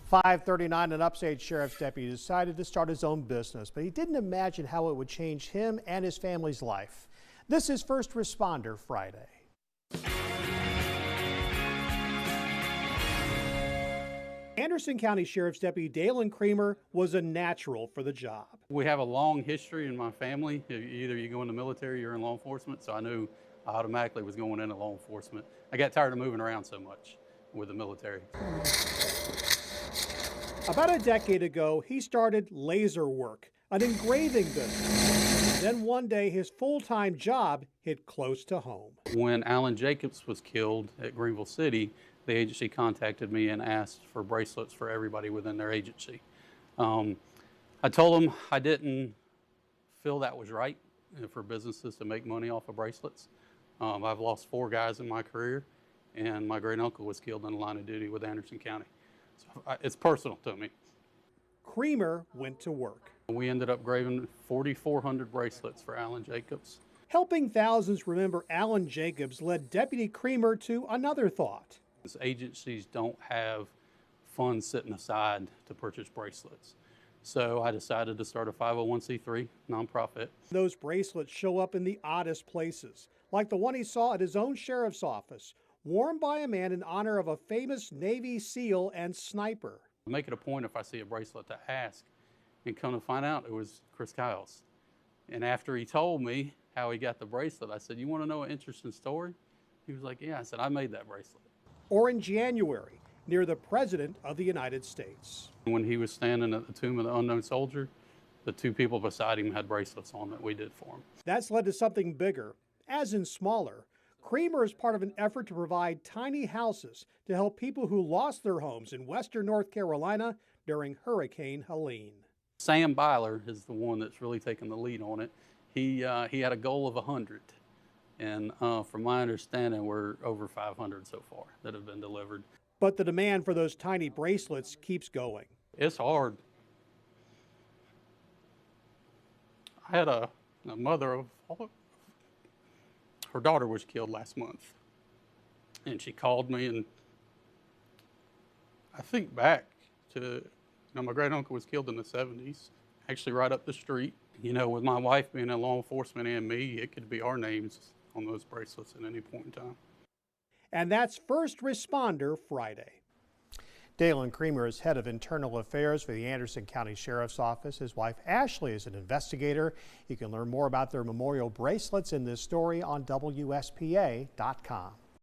539, an upstate sheriff's deputy decided to start his own business, but he didn't imagine how it would change him and his family's life. This is First Responder Friday. Anderson County Sheriff's Deputy Dalen Creamer was a natural for the job. We have a long history in my family. Either you go in the military or you're in law enforcement, so I knew I automatically was going into law enforcement. I got tired of moving around so much with the military. About a decade ago, he started laser work, an engraving business. Then one day, his full-time job hit close to home. When Alan Jacobs was killed at Greenville City, the agency contacted me and asked for bracelets for everybody within their agency. I told them I didn't feel that was right for businesses to make money off of bracelets. I've lost 4 guys in my career, and my great uncle was killed in the line of duty with Anderson County. So it's personal to me. Creamer went to work. We ended up engraving 4,400 bracelets for Alan Jacobs. Helping thousands remember Alan Jacobs led Deputy Creamer to another thought. Agencies don't have funds sitting aside to purchase bracelets. So I decided to start a 501c3 nonprofit. Those bracelets show up in the oddest places, like the one he saw at his own sheriff's office, worn by a man in honor of a famous Navy SEAL and sniper. I make it a point if I see a bracelet to ask, and come to find out it was Chris Kyle's. And after he told me how he got the bracelet, I said, "You want to know an interesting story?" He was like, "Yeah." I said, "I made that bracelet." Or in January, near the President of the United States. When he was standing at the tomb of the unknown soldier, the 2 people beside him had bracelets on that we did for him. That's led to something bigger, as in smaller. Creamer is part of an effort to provide tiny houses to help people who lost their homes in western North Carolina during Hurricane Helene. Sam Byler is the one that's really taken the lead on it. He had a goal of 100. And from my understanding, we're over 500 so far that have been delivered. But the demand for those tiny bracelets keeps going. It's hard. I had a mother of, her daughter was killed last month. And she called me, and I think back to, my great uncle was killed in the 70s, actually right up the street. With my wife being in law enforcement and me, it could be our names on those bracelets at any point in time. And that's First Responder Friday. Dalen Creamer is head of internal affairs for the Anderson County Sheriff's Office. His wife Ashley is an investigator. You can learn more about their memorial bracelets in this story on WSPA.com.